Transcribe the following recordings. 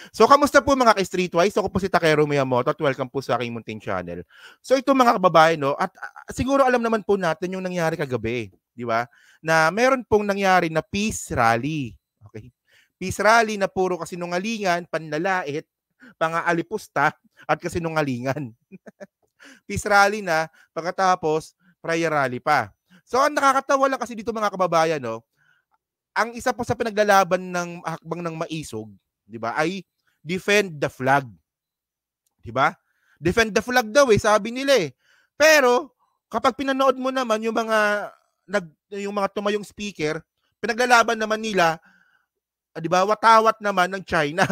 So, kamusta po mga ka-Streetwise? Ako po si Takero Miyamoto at welcome po sa aking munting channel. So, ito mga kababayan, no? At siguro alam naman po natin yung nangyari kagabi, di ba? Na meron pong nangyari na peace rally. Okay? Peace rally na puro kasinungalingan, panlalait, pang-aalipusta, at kasinungalingan. Peace rally na, pagkatapos, prayer rally pa. So, ang nakakatawa lang kasi dito mga kababayan, no? Ang isa po sa pinaglalaban ng hakbang ng maisog, 'di ba, ay defend the flag. 'Di ba? Defend the flag daw sabi nila Pero kapag pinanood mo naman yung mga tumayong speaker, pinaglalaban naman nila, 'di ba, watawat naman ng China.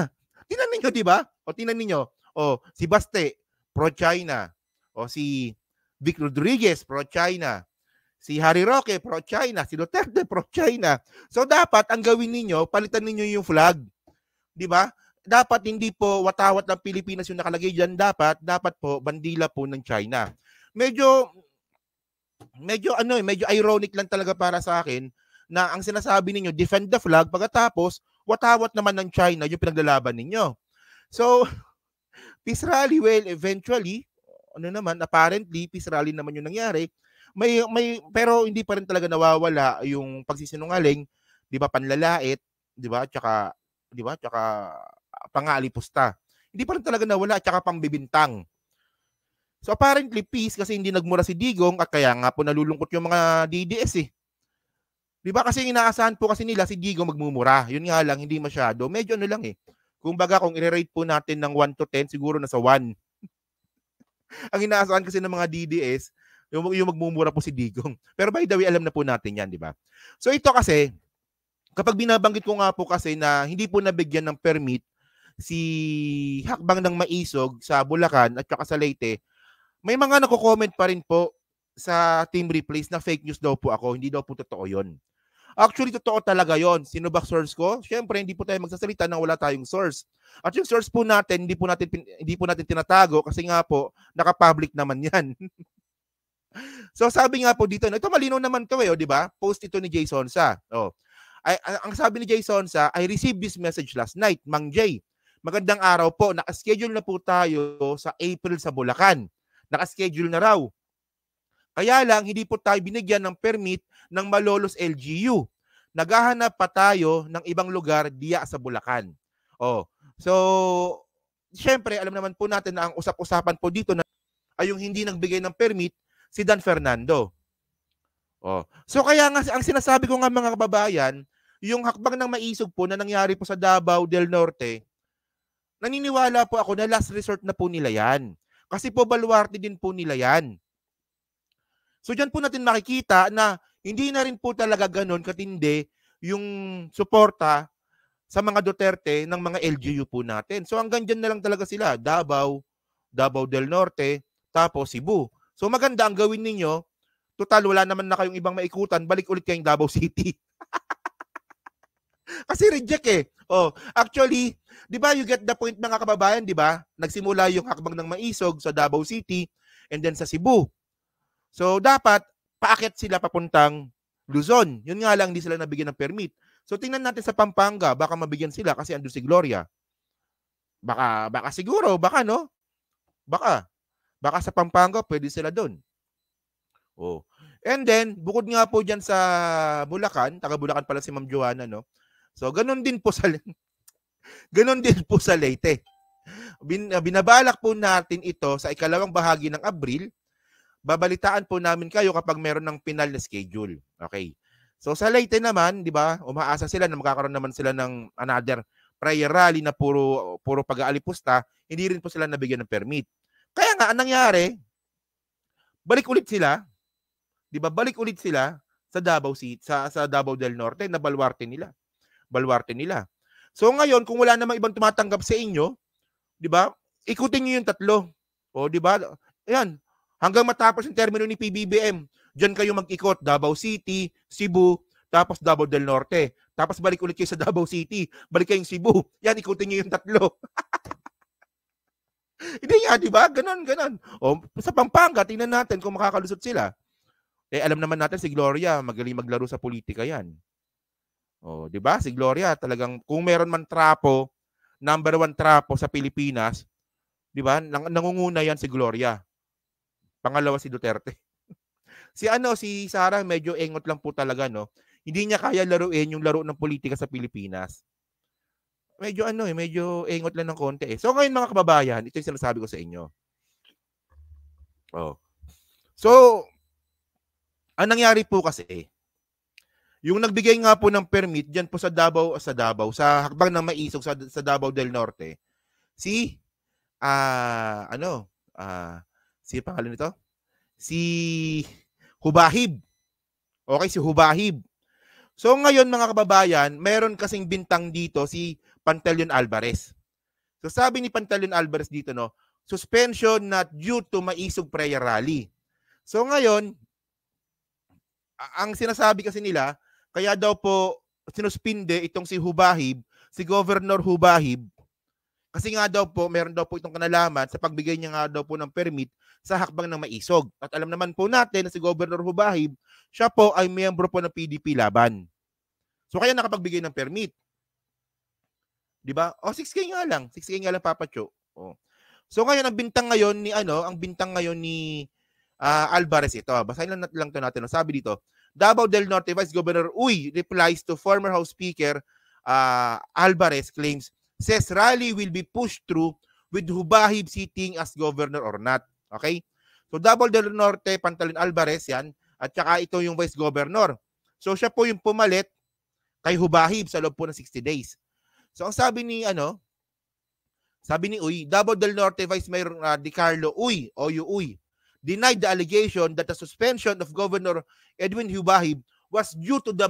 Tingnan niyo, 'di ba? O tingnan niyo. O si Baste, pro-China. O si Vic Rodriguez, pro-China. Si Harry Roque, pro-China. Si Duterte, pro-China. So, dapat, ang gawin ninyo, palitan ninyo yung flag. Di ba? Dapat hindi po watawat ng Pilipinas yung nakalagay dyan. Dapat po, bandila po ng China. Medyo ironic lang talaga para sa akin na ang sinasabi ninyo, defend the flag, pagkatapos, watawat naman ng China yung pinaglalaban ninyo. So, peace rally, well, eventually, apparently, peace rally naman yung nangyari. Pero hindi pa rin talaga nawawala yung pagsisinungaling, 'di ba, panlalait, 'di ba? Tsaka pang-aalipusta. Hindi pa rin talaga nawala, tsaka pambibintang. So apparently peace kasi hindi nagmura si Digong at kaya nga po nalulungkot yung mga DDS 'Di ba kasi inaasahan po kasi nila si Digong magmumura. Yun nga lang hindi masyado. Medyo lang Kumbaga kung i-rate po natin ng 1 to 10 siguro nasa 1. Ang inaasahan kasi ng mga DDS yung magmumura po si Digong. Pero by the way, alam na po natin yan, di ba? So ito kasi, kapag binabanggit ko nga po kasi na hindi po nabigyan ng permit si Hakbang ng Maisog sa Bulacan at saka sa Leyte, may mga nako-comment pa rin po sa Team Replace na fake news daw po ako. Hindi daw po totoo yon. Actually, totoo talaga yon. Sino ba source ko? Siyempre, hindi po tayo magsasalita nang wala tayong source. At yung source po natin, hindi po natin tinatago kasi nga po, naka-public naman yan. So sabi nga po dito, ito malinaw naman to di ba? Post ito ni Jay Sonsa. Ang sabi ni Jay Sonsa, I received this message last night, Mang Jay. Magandang araw po, naka-schedule na po tayo sa April sa Bulacan. Naka-schedule na raw. Kaya lang, hindi po tayo binigyan ng permit ng Malolos LGU. Naghahanap pa tayo ng ibang lugar diya sa Bulacan. So, syempre, alam naman po natin na ang usap-usapan po dito na ay yung hindi nagbigay ng permit si Dan Fernando. So kaya nga ang sinasabi ko nga mga kababayan, yung hakbang ng maisog po na nangyari po sa Davao del Norte, naniniwala po ako na last resort na po nila yan. Kasi po baluarte din po nila yan. So diyan po natin makikita na hindi na rin po talaga ganon katindi yung suporta sa mga Duterte ng mga LGU po natin. So hanggang dyan na lang talaga sila, Davao del Norte, tapos Cebu. So maganda ang gawin ninyo, total wala naman na kayong ibang maikutan, balik ulit kayong Davao City. Kasi reject actually, 'di ba you get the point mga kababayan, 'di ba? Nagsimula yung hakbang ng maisog sa Davao City and then sa Cebu. So dapat paakyat sila papuntang Luzon. Yun nga lang hindi sila nabigyan ng permit. So tingnan natin sa Pampanga, baka mabigyan sila kasi ando si Gloria. Baka siguro, baka no? Baka sa Pampanga, pwede sila doon. And then, bukod nga po dyan sa Bulacan, taga Bulacan pala si Ma'am Joanna, no? So, ganun din po sa Leyte. Binabalak po natin ito sa ikalawang bahagi ng Abril. Babalitaan po namin kayo kapag meron ng final na schedule. Okay. So, sa Leyte naman, di ba, umaasa sila na magkakaroon naman sila ng another prayer rally na puro pag-aalipusta. Hindi rin po sila nabigyan ng permit. Kaya nga, anong nangyari, balik ulit sila, di ba? Balik ulit sila sa Davao City, sa Davao del Norte, na baluarte nila. So ngayon, kung wala namang ibang tumatanggap sa inyo, di ba? Ikutin niyo yung tatlo. Di ba? Ayan, hanggang matapos yung termino ni PBBM, diyan kayo mag-ikot, Davao City, Cebu, tapos Davao del Norte. Tapos balik ulit kayo sa Davao City, balik kayong Cebu. Yan, ikutin niyo yung tatlo. Hindi nga, di ba? Ganon. Sa Pampanga, tingnan natin kung makakalusot sila. Alam naman natin si Gloria, magaling maglaro sa politika yan. Di ba? Si Gloria, talagang kung meron man trapo number 1 trapo sa Pilipinas, 'di ba? Nangunguna yan si Gloria. Pangalawa si Duterte. Si Sara medyo engot lang po talaga, no. Hindi niya kaya laruin yung laro ng politika sa Pilipinas. Medyo engot lang ng konti eh. So ngayon mga kababayan, ito yung sinasabi ko sa inyo. Oh. So, ang nangyari po kasi, yung nagbigay nga po ng permit diyan po sa hakbang ng Maisog sa Davao del Norte, si pangalan nito? Si Hubahib. Okay, si Hubahib. So ngayon mga kababayan, meron kasing bintang dito si Pantaleon Alvarez. So sabi ni Pantaleon Alvarez dito, no, suspension not due to Maisog prayer rally. So ngayon, ang sinasabi kasi nila, kaya daw po sinuspinde itong si Hubahib, si Governor Hubahib, kasi nga daw po, meron daw po itong kanalaman sa pagbigay niya nga daw po ng permit sa hakbang ng Maisog. At alam naman po natin na si Governor Hubahib, siya po ay miyembro po ng PDP Laban. So kaya nakapagbigay ng permit. 'Di ba? 6K nga lang. 6K nga lang, Papa Cho. So ngayon ang bintang ngayon ni Alvarez ito. Basahin lang to natin. Sabi dito, Davao del Norte Vice Governor Uy replies to former House Speaker Alvarez says rally will be pushed through with Hubahib sitting as governor or not. Okay? So Davao del Norte, Pantaleon Alvarez yan, at saka ito yung vice governor. So siya po yung pumalit kay Hubahib sa loob po ng 60 days. So ang sabi ni Uy, Davao del Norte Vice Mayor Di Carlo Uy, denied the allegation that the suspension of Governor Edwin Hubahib was due to the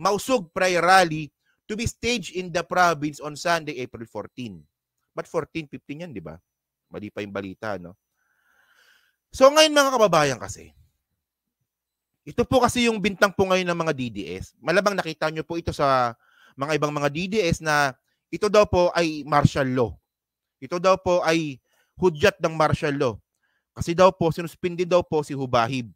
Mausog prayer rally to be staged in the province on Sunday, April 14. But 14, 15 yan, di ba? Mali pa yung balita, no? So ngayon mga kababayan kasi, ito po kasi yung bintang po ngayon ng mga DDS. Malabang nakita nyo po ito sa mga ibang mga DDS na ito daw po ay martial law. Ito daw po ay hudyat ng martial law. Kasi daw po, sinuspindi daw po si Hubahib.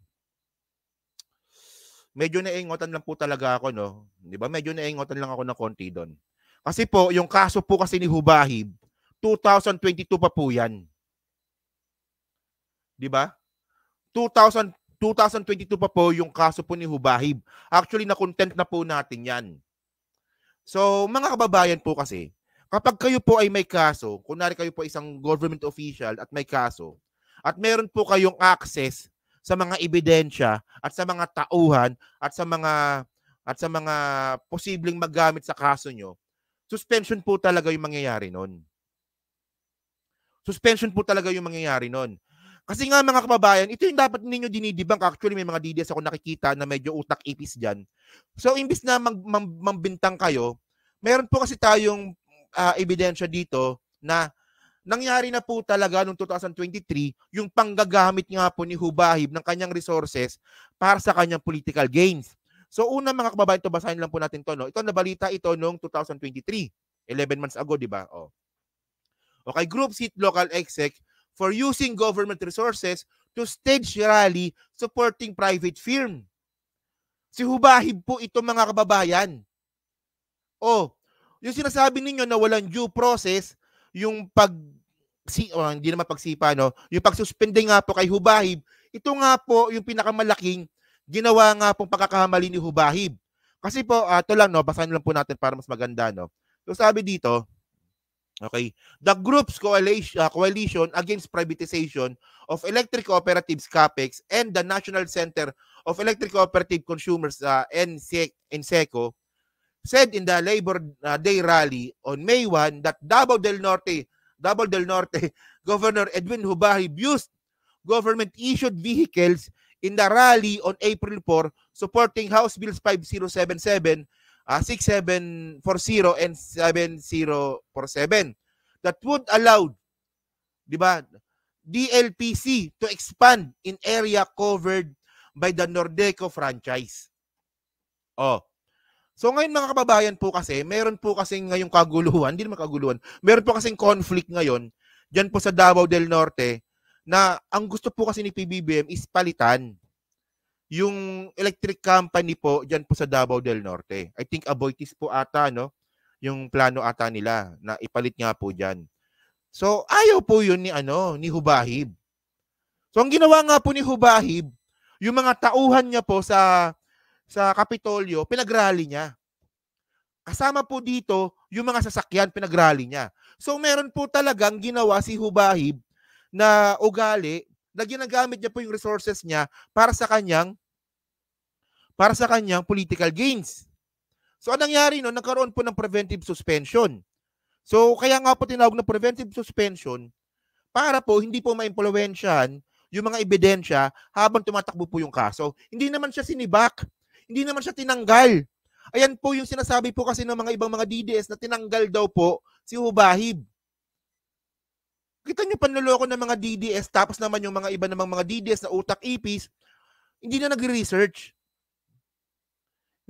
Medyo naingotan lang po talaga ako, no? Di ba? Medyo naingotan lang ako ng konti doon. Kasi po, yung kaso po kasi ni Hubahib, 2022 pa po yan. Di ba? 2022 pa po yung kaso po ni Hubahib. Actually, na-content na po natin yan. So, mga kababayan po kasi, kapag kayo po ay may kaso, kunwari kayo po isang government official at may kaso, at meron po kayong access sa mga ebidensya at sa mga tauhan at sa mga posibleng maggamit sa kaso nyo, suspension po talaga yung mangyayari nun. Suspension po talaga yung mangyayari nun. Kasi nga mga kababayan, ito yung dapat ninyo dinidibang. Actually, may mga DDS ako nakikita na medyo utak ipis dyan. So, imbis na mambintang kayo, meron po kasi tayong ebidensya dito na nangyari na po talaga noong 2023 yung panggagamit nga po ni Hubahib ng kanyang resources para sa kanyang political gains. So una mga kababayan, ito basahin lang po natin to, no. Ito nabalita ito noong 2023, 11 months ago, di ba? Okay, groups hit local exec for using government resources to stage rally supporting private firm. Si Hubahib po ito mga kababayan. Yung sinasabi ninyo na walang due process, yung hindi naman pagsipa, no? Yung pagsuspende nga po kay Hubahib, ito nga po yung pinakamalaking ginawa nga pong pagkakamali ni Hubahib. Kasi po, ito lang, no? Basahin lang po natin para mas maganda, no? So sabi dito, okay, the group's coalition against privatization of electric cooperatives CAPEX and the National Center of Electric Cooperative Consumers NSECO said in the Labor Day rally on May 1 that Davao del Norte Governor Edwin Hubahib used government-issued vehicles in the rally on April 4 supporting House Bills 5077, 6740 and 7047 that would allow, di ba, DLPC to expand in area covered by the Nordeco franchise. So ngayon mga kababayan po kasi, meron po kasing ngayong kaguluhan, hindi naman kaguluhan, meron po kasing conflict ngayon dyan po sa Davao del Norte na ang gusto po kasi ni PBBM is palitan yung electric company po dyan po sa Davao del Norte. I think Aboitiz po ata, no? yung plano ata nila na ipalit nga po diyan. So ayaw po yun ni Hubahib. So ang ginawa nga po ni Hubahib, yung mga tauhan niya po sa Kapitolyo, pinagrally niya. Kasama po dito yung mga sasakyan, pinagrally niya. So meron po talagang ginawa si Hubahib na ugali na ginagamit niya po yung resources niya para sa kanyang political gains. So anong nangyari no? Nagkaroon po ng preventive suspension. So kaya nga po tinawag na preventive suspension para po hindi po maimpluwensyahan yung mga ebidensya habang tumatakbo po yung kaso. Hindi naman siya sinibak. Hindi naman siya tinanggal. Ayan po yung sinasabi po kasi ng mga ibang mga DDS na tinanggal daw po si Hubahib. Kita nyo panloloko ng mga DDS tapos naman yung mga iba namang mga DDS na utak ipis, hindi na nagre-research.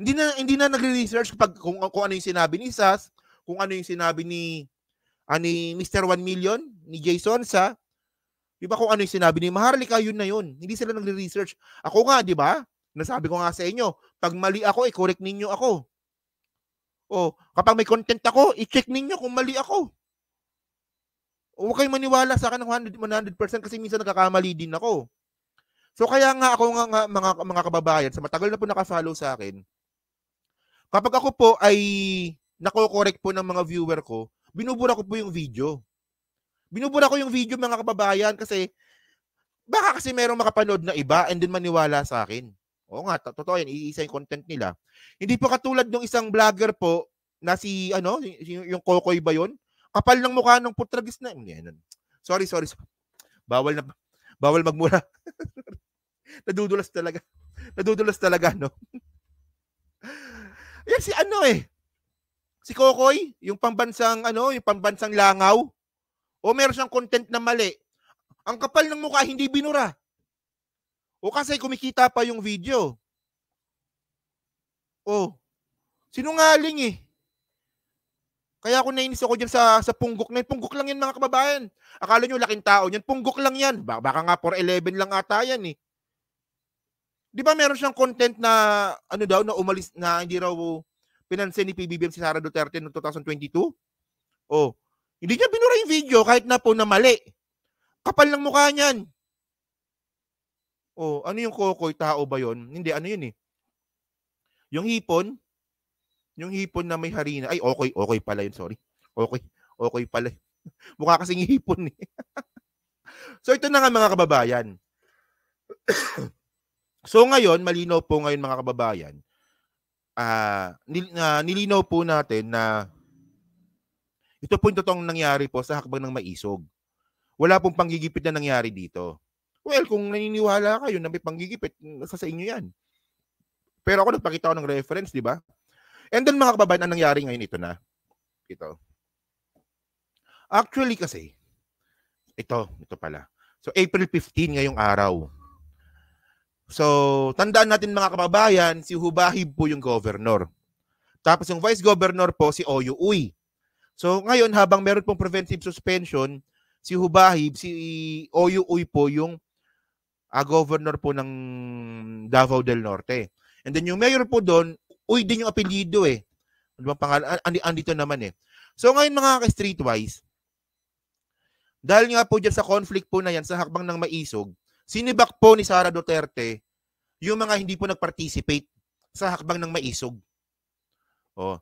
Hindi na nagre-research kung ano yung sinabi ni SAS, kung ano yung sinabi ni Mr. 1 Million, ni Jason sa, di ba kung ano yung sinabi ni Maharlika, yun na yun. Hindi sila nagre-research. Ako nga, di ba? Nasabi ko nga sa inyo, pag mali ako, i-correct ninyo ako. O, kapag may content ako, i-check ninyo kung mali ako. O, huwag kayong maniwala sa akin ng 100% kasi minsan nagkakamali din ako. So, kaya nga ako nga mga kababayan, sa matagal na po nakafollow sa akin, kapag ako po ay nako-correct po ng mga viewer ko, binubura ko po yung video. Binubura ko yung video mga kababayan kasi baka kasi merong makapanood na iba and then maniwala sa akin. Oo nga, totoo yan, iisa yung content nila. Hindi po katulad ng isang vlogger po na yung Kokoy ba yun? Kapal ng mukha ng putragis na. Sorry. Bawal magmura. Nadudulas talaga, no? Yan si Kokoy, yung pambansang langaw. O meron siyang content na mali. Ang kapal ng mukha, hindi binura. O kasi kumikita pa yung video. O, sinungaling eh. Kaya ako nainis ako dyan sa punggok na yun. Punggok lang yan mga kababayan. Akala nyo laking tao yan. Punggok lang yan. Baka nga 411 lang ata yan eh. Di ba meron siyang content na na umalis na hindi raw pinansin ni PBBM si Sara Duterte noong 2022? O, hindi niya binura yung video kahit na po na mali. Kapal ng mukha niyan. Oh, ano yung Kokoy? Tao ba yon? Hindi, ano yun eh. Yung hipon na may harina. Ay, okay pala yun, sorry. Okay pala. Mukha kasing hipon eh. So, ito na nga mga kababayan. So, ngayon, malinaw po ngayon mga kababayan, nilinaw po natin na ito po yung totoong nangyari po sa hakbang ng Maisog. Wala pong panggigipit na nangyari dito. Well, kung naniniwala kayo na may panggigipit, nasa sa inyo yan. Pero ako nagpakita ko ng reference, di ba? And then mga kababayan, ang nangyari ngayon ito na. Ito. Actually kasi, ito pala. So April 15 ngayong araw. So tandaan natin mga kababayan, si Hubahib po yung governor. Tapos yung vice governor po si Oyo Uy. So ngayon habang meron pong preventive suspension, si Hubahib, si Oyo Uy po yung governor po ng Davao del Norte. And then yung mayor po doon, Uy din yung apelyido eh. Ano bang pangalan? Andito naman eh. So ngayon mga ka-streetwise, dahil nga po dyan sa conflict po na yan, sa hakbang ng Maisog, sinibak po ni Sara Duterte yung mga hindi po nag-participate sa hakbang ng Maisog. Oh,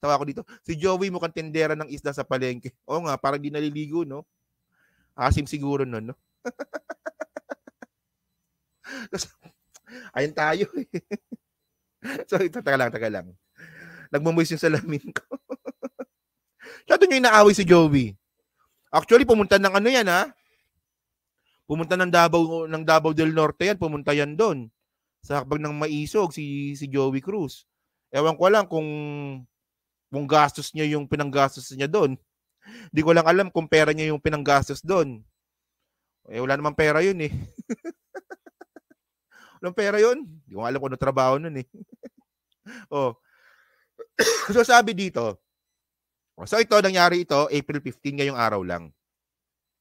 tawa ko dito. Si Joey mukhang tendera ng isda sa palengke. Oo nga, parang di naliligo, no? Asim siguro nun, no? Ayun tayo eh. So, taga lang. Nagmamoist yung salamin ko. Siya doon yung inaaway si Joey. Actually, pumunta ng yan, ha? Pumunta ng Davao del Norte yan. Pumunta yan doon. Sa hakbang ng Maisog, si Joey Cruz. Ewan ko lang kung gastos niya yung pinanggastos niya doon. Hindi ko lang alam kung pera niya yung pinanggastos doon. Eh, wala namang pera yun eh. Walang pera yun? Hindi ko alam kung ano trabaho nun eh. Oh. So sabi dito, so ito, nangyari ito, April 15 ngayong araw lang.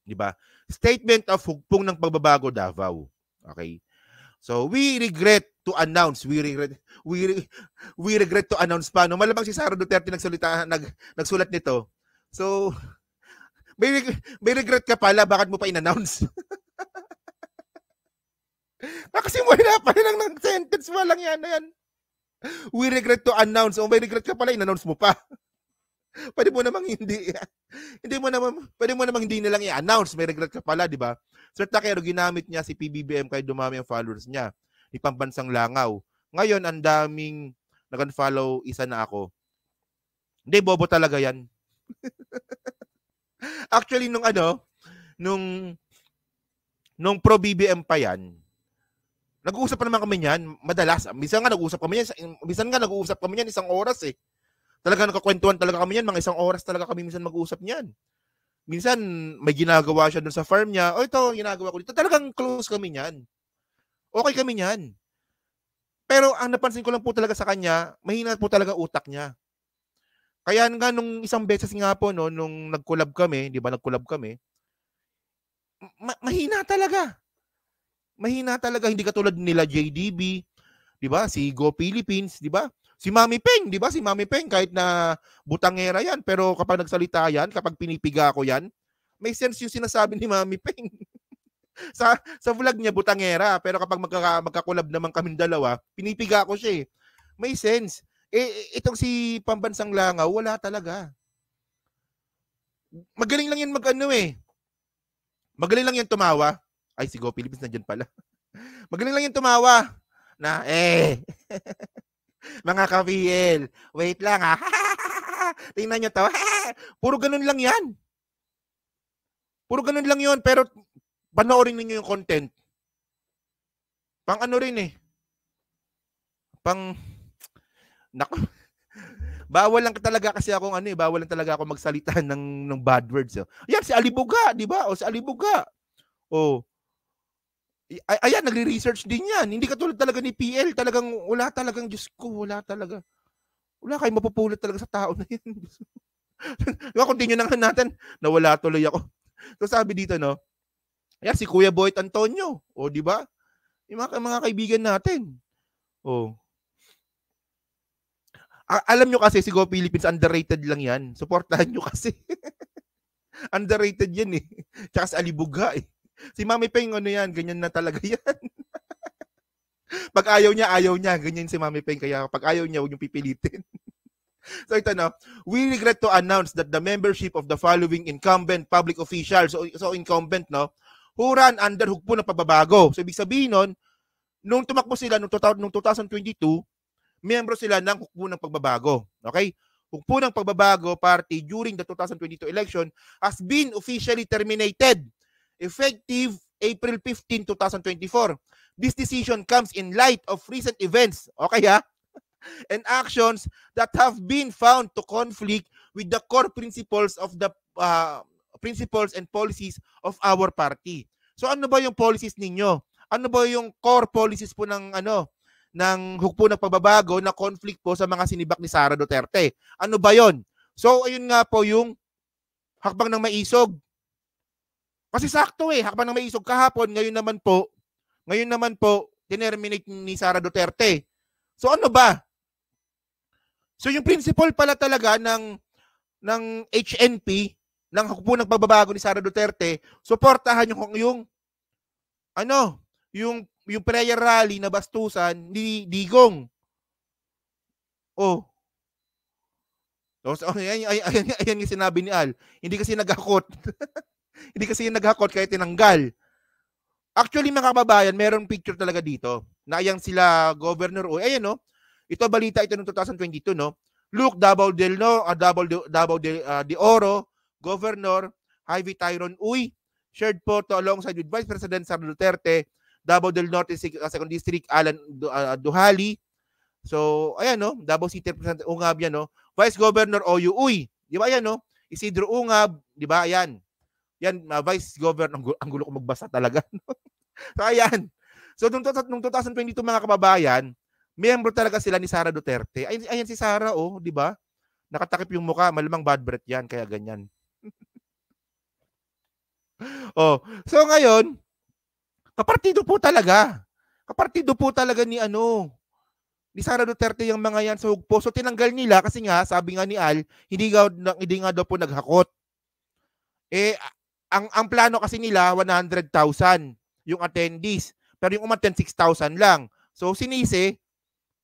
Di ba? Statement of hugpong ng pagbabago Davao. Okay? So, we regret to announce, we regret to announce pa, no? Malamang si Sara Duterte nagsulat nito. So, may regret ka pala, bakit mo pa in-announce? Kasi wala pa lang ng sentence, walang yan. We regret to announce. O may regret ka pala, in-announce mo pa. Pwede mo namang hindi. Pwede mo namang hindi nilang i-announce. May regret ka pala, di ba? Sir Takero, ginamit niya si PBBM kaya dumami ang followers niya. Ni Pambansang Langaw. Ngayon, ang daming nag-unfollow, isa na ako. Hindi, bobo talaga yan. Actually, nung pro-BBM pa yan, nag-uusap pa naman kami niyan, madalas. Minsan nga nag-uusap kami niyan isang oras eh. Talaga nakakwentuhan talaga kami niyan, mga isang oras talaga kami minsan mag-uusap niyan. Minsan may ginagawa siya doon sa farm niya. O ito, ginagawa ko dito. Talagang close kami niyan. Okay kami niyan. Pero ang napansin ko lang po talaga sa kanya, mahina po talaga utak niya. Kaya nga nung isang beses nga po, no, nung nag-collab kami, di ba nag-collab kami, mahina talaga. Mahina talaga, hindi katulad nila JDB, di ba? Si Go Philippines, di ba? Si Mami Peng, di ba? Si Mami Peng, kahit na butangera yan, pero kapag nagsalita yan, kapag pinipiga ko yan, may sense yung sinasabi ni Mami Peng. sa vlog niya, butangera, pero kapag magkakulab naman kaming dalawa, pinipiga ko siya eh. May sense. Itong si Pambansang Langaw, wala talaga. Magaling lang yan Magaling lang yan tumawa. Ay, si Go Philippines nandyan pala. Magaling lang yan tumawa. Na, mga ka-PL, wait lang ha. Tingnan nyo to. Puro ganun lang yan. Puro ganun lang yun. Pero panoorin ninyo yung content. Pang ano rin eh. Bawal lang talaga kasi akong bawal lang talaga ako magsalita ng bad words. Yan, si Alibuga, di ba? O si Alibuga. O, ayan, nagre-research din yan. Hindi katulad talaga ni PL. Talagang, wala talagang, Diyos ko, wala talaga. Wala kayong mapupulot talaga sa tao na yan. Continue na nga natin. Nawala tuloy ako. So sabi dito, no? Ayan, si Kuya Boyt Antonio. O, di ba? Yung mga kaibigan natin. O. Alam nyo kasi si Go Philippines, underrated lang yan. Supportahan nyo kasi. Underrated yan eh. Tsaka si Alibuga eh. Si Mami Peng, yan, ganyan na talaga yan. Pag ayaw niya, ganyan si Mami Peng. Kaya pag ayaw niya, huwag niyong pipilitin. So ito na, we regret to announce that the membership of the following incumbent public officials, so incumbent, no, who ran under hukbo ng pagbabago. So ibig sabihin nun, nung tumakbo sila nung 2022, miyembro sila ng hukbo ng pagbabago. Okay? Hukbo ng pagbabago party during the 2022 election has been officially terminated effective April 15, 2024. This decision comes in light of recent events, okay ha? And actions that have been found to conflict with the core principles of the principles and policies of our party. So ano ba yung policies ninyo? Ano ba yung core policies po ng ng hukbo ng pagbabago na conflict po sa mga sinibak ni Sara Duterte? Ano ba yon? So ayun nga po yung hakbang ng maisog. Kasi sakto hakbang ng maisog kahapon, ngayon naman po, tinerminate ni Sara Duterte. So ano ba? So yung principle pala talaga ng HNP, ng hukbo ng pagbabago ni Sara Duterte, suportahan yung prayer rally na bastusan ni Digong. Ayan yung sinabi ni Al. Hindi kasi naghakot. Hindi kasi naghakot kaya tinanggal. Actually, mga kababayan, meron picture talaga dito. Na ayan sila, Governor. Ayan, no? Ito, balita ito noong 2022, no? Look, Davao de Oro, Governor Ivy Tyron Uy, shared photo alongside with Vice President Sara Duterte, Davao del Norte 2nd District, Alan Duhali. So, ayan, no? Davao City Representative Ungab yan, no? Vice Governor Oyu Uy. Di ba, ayan, no? Isidro Ungab. Di ba, ayan. Yan, Vice Governor. Ang gulo ko magbasa talaga. So, ayan. So, nung 2022, mga kababayan, miyembro talaga sila ni Sara Duterte. Ayan si Sara, di ba? Nakatakip yung mukha. Malamang bad breath yan, kaya ganyan. So ngayon, kapartido po talaga. Kapartido po talaga ni ni Sara Duterte yung mga yan sa hugpo. So tinanggal nila kasi nga, sabi nga ni Al, hindi nga daw po naghakot. Ang plano kasi nila 100,000 yung attendees, pero yung umattend 6,000 lang. So sinisi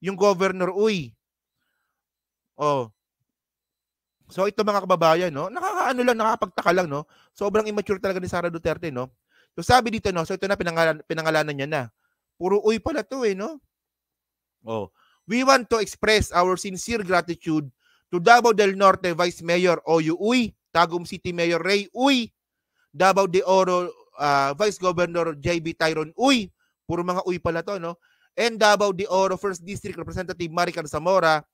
yung Governor Uy. So ito mga kababayan, no? Nakakapagtaka lang, no? Sobrang immature talaga ni Sara Duterte, no? So sabi dito, no? So ito na pinangalanan niya na. Puro Uy pala to, no? We want to express our sincere gratitude to Davao del Norte Vice Mayor Oyu Uy, Tagum City Mayor Ray Uy, Davao de Oro Vice Governor JB Tyron Uy, puro mga Uy pala to, no? And Davao de Oro 1st District Representative Maricar Zamora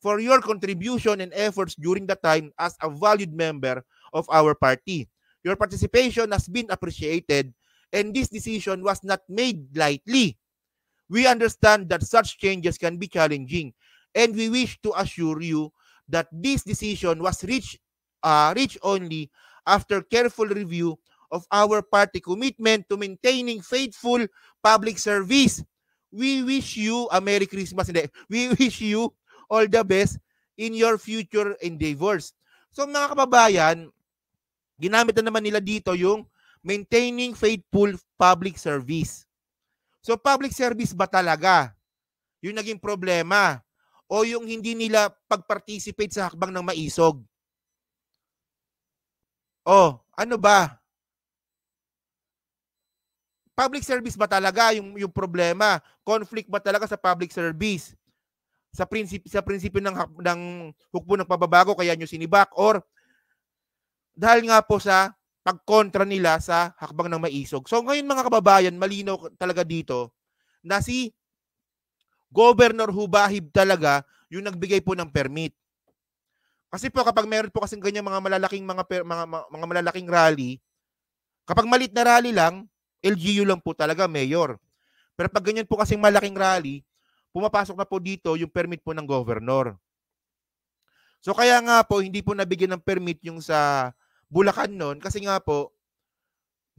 for your contribution and efforts during the time as a valued member of our party. Your participation has been appreciated and this decision was not made lightly. We understand that such changes can be challenging and we wish to assure you that this decision was reached only after careful review of our party commitment to maintaining faithful public service. We wish you a Merry Christmas. We wish you all the best in your future endeavors. So mga kababayan, ginamit na naman nila dito yung maintaining faithful public service. So public service ba talaga yung naging problema o yung hindi nila pag-participate sa hakbang ng maisog? Ano ba? Public service ba talaga yung problema? Conflict ba talaga sa public service? Sa prinsipyo ng hukbo ng pababago kaya nyo sinibak or dahil nga po sa pagkontra nila sa hakbang ng maisog. So ngayon mga kababayan, malinaw talaga dito na si Governor Hubahib talaga yung nagbigay po ng permit. Kasi po kapag meron po kasing ganyan mga malalaking rally, kapag malit na rally lang, LGU lang po talaga, mayor. Pero pag ganyan po kasing malaking rally, pumapasok na po dito yung permit po ng governor. So kaya nga po, hindi po nabigyan ng permit yung sa Bulacan noon kasi nga po,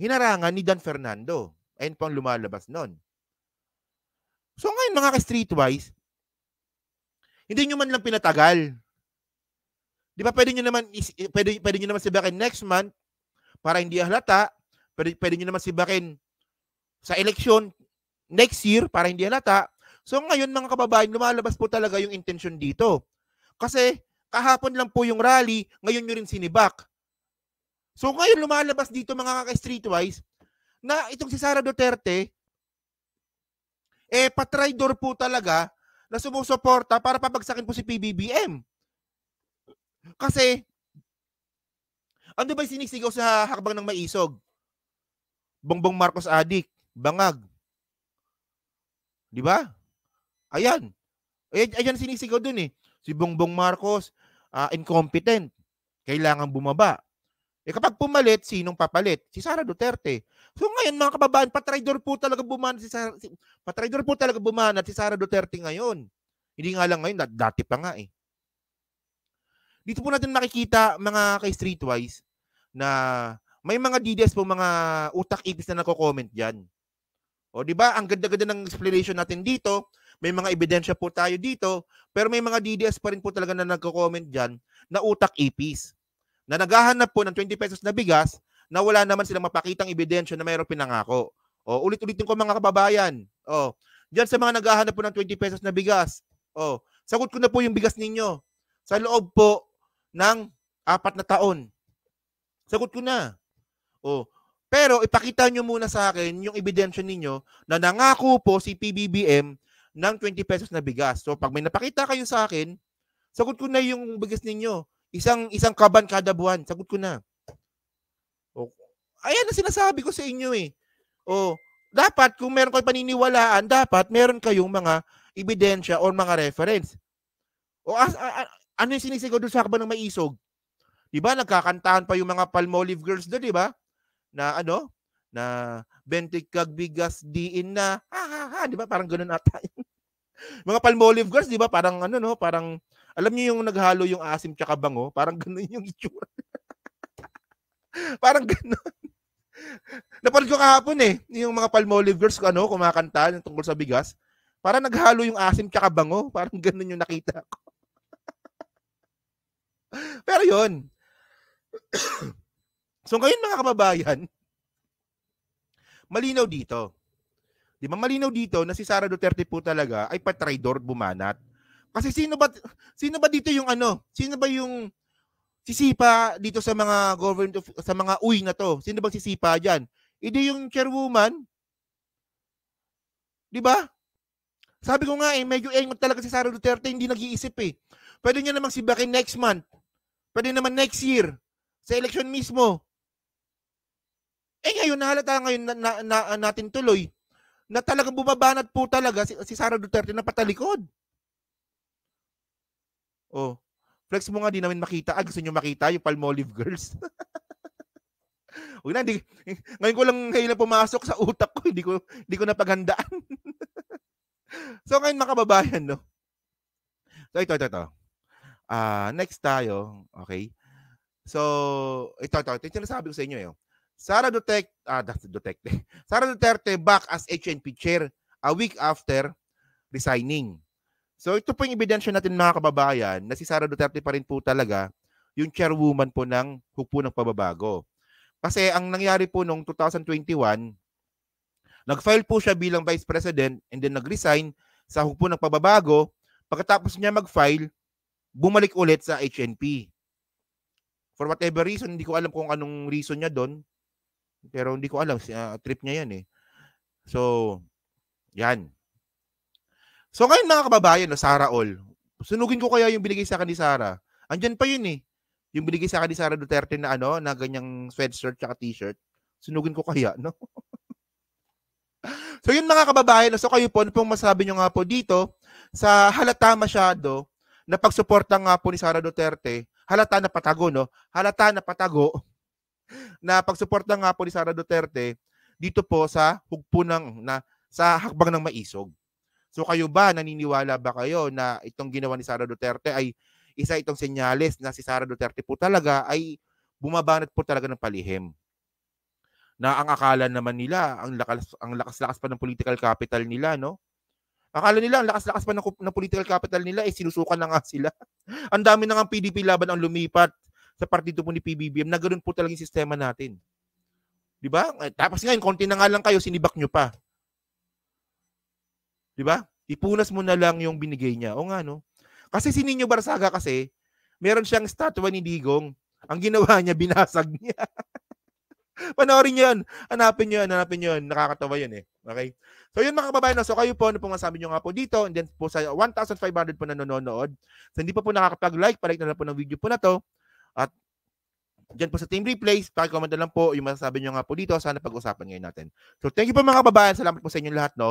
hinarangan ni Dan Fernando. Ayun po ang lumalabas noon. So ngayon mga ka-streetwise, hindi nyo man lang pinatagal. Di ba pwede nyo naman sibakin next month para hindi halata. Pwede nyo naman sibakin sa eleksyon next year para hindi halata. So ngayon mga kababayan, lumalabas po talaga yung intention dito. Kasi kahapon lang po yung rally, ngayon nyo rin sinibak. So ngayon lumalabas dito mga ka-streetwise na itong si Sara Duterte, patraidor po talaga na sumusuporta para pabagsakin po si PBBM. Kasi, ano ba yung sinisigaw sa hakbang ng maisog? Bongbong Marcos adik, bangag. Di ba? Ayan. Ayan sinisigaw dun eh. Si Bongbong Marcos, incompetent. Kailangan bumaba. Kapag pumalit, sinong papalit? Si Sara Duterte. So ngayon mga kababayan, patraidor po talaga bumanat si Sara Duterte ngayon. Hindi nga lang ngayon, dati pa nga eh. Dito po natin makikita mga kay-streetwise na may mga DDS po, mga utak-ipis na nako-comment dyan. O di ba? Ang ganda-ganda ng explanation natin dito. May mga ebidensya po tayo dito. Pero may mga DDS pa rin po talaga na nagko-comment dyan na utak-ipis. Na naghahanap po ng 20 pesos na bigas na wala naman silang mapakitang ebidensya na mayroong pinangako. Ulit-ulitin ko mga kababayan. Diyan sa mga naghahanap po ng 20 pesos na bigas. Sagot ko na po yung bigas ninyo. Sa loob po ng 4 na taon. Sagot ko na. Pero ipakita nyo muna sa akin yung ebidensya ninyo na nangako po si PBBM ng 20 pesos na bigas. So pag may napakita kayo sa akin, sagot ko na yung bigas ninyo. Isang kaban kada buwan. Sagot ko na. Ayan ang sinasabi ko sa inyo eh. Dapat kung meron kayong paniniwalaan, dapat meron kayong mga ebidensya or mga reference. Ano yung sinisigaw doon sa hakbang ng maisog? Diba nagkakantahan pa yung mga Palmolive girls doon, diba? Na na 20 kag bigas diin na. Diba? Parang ganoon ata. Mga Palmolive girls, diba? Parang parang alam niyo yung naghalo yung asim tsaka bango, parang ganoon yung itsura. Parang ganoon. Napanood ko kahapon eh, yung mga Palmolive girls kumakanta ng tungkol sa bigas. Parang naghalo yung asim tsaka bango. Parang ganun yung nakita ko. Pero yun. So ngayon mga kababayan, malinaw dito. Di ba malinaw dito na si Sara Duterte po talaga ay patraidor bumanat. Kasi sino ba dito yung Sino ba yung sisipa dito sa mga sa mga uy na to? Sino bang sisipa diyan? Hindi yung chairwoman. Di ba? Sabi ko nga medyo engot talaga si Sara Duterte, hindi nag-iisip eh. Pwede niya namang sibakin next month. Pwede naman next year. Sa election mismo. Ngayon, nahalata ngayon natin tuloy na talagang bumabanat po talaga si Sara Duterte na patalikod. Oh, flex mo nga, di namin makita. Gusto nyo makita yung Palmolive girls? Huwag na, ngayon ko lang pumasok sa utak ko. Hindi ko napaghandaan. So ngayon mga kababayan, no? So ito. Next tayo. Okay. So, ito yung sinasabi ko sa inyo. Sara Duterte back as HNP chair a week after resigning. So ito po yung ebidensya natin mga kababayan na si Sara Duterte pa rin po talaga yung chairwoman po ng Hukbo ng Pagbabago. Kasi ang nangyari po noong 2021, nag-file po siya bilang vice president and then nag-resign sa Hukbo ng Pagbabago. Pagkatapos niya mag-file, bumalik ulit sa HNP. For whatever reason, hindi ko alam kung anong reason niya doon. Pero hindi ko alam, trip niya yan eh. So, yan. So ngayon mga kababayan, Sara All, sunugin ko kaya yung binigay sa akin ni Sara. Andyan pa yun eh. Yung binigay sa akin ni Sara Duterte na na ganyang sweatshirt at t-shirt. Sunugin ko kaya, no? So yun mga kababayan, so kayo po, ano pong masabi nyo nga po dito sa halata masyado na pagsuporta nga po ni Sara Duterte, halata na patago, no? Halata na patago na pagsuporta nga po ni Sara Duterte dito po sa hugpo sa hakbang ng maisog. So kayo ba, naniniwala ba kayo na itong ginawa ni Sara Duterte ay isa itong senyales na si Sara Duterte po talaga ay bumabanat po talaga ng palihim? Na ang akala naman nila, ang lakas-lakas pa ng political capital nila, no? Akala nila, ang lakas-lakas pa ng political capital nila, sinusukan na nga sila. Ang dami na nga PDP laban ang lumipat sa partido po ni PBBM na ganoon po talaga yung sistema natin. Di ba? Tapos ngayon, konti na nga lang kayo, sinibak nyo pa. Di ba? Ipunas mo na lang yung binigay niya. O nga, no? Kasi si Nino Barsaga kasi, meron siyang statwa ni Digong. Ang ginawa niya, binasag niya. Panoorin niyo yun. Hanapin niyo yun. Nakakatawa yun eh. Okay? So yun mga kababayan. So kayo po, ano pong masabi niyo nga po dito. And then po sa 1,500 po na nanonood. So hindi pa po nakakapag-like, palike na lang po ng video po na to. At dyan po sa Team Replays, pakicomment na lang po yung masasabi niyo nga po dito. Sana pag-usapan ngayon natin. So thank you po mga kababayan. Salamat po sa inyong lahat. No?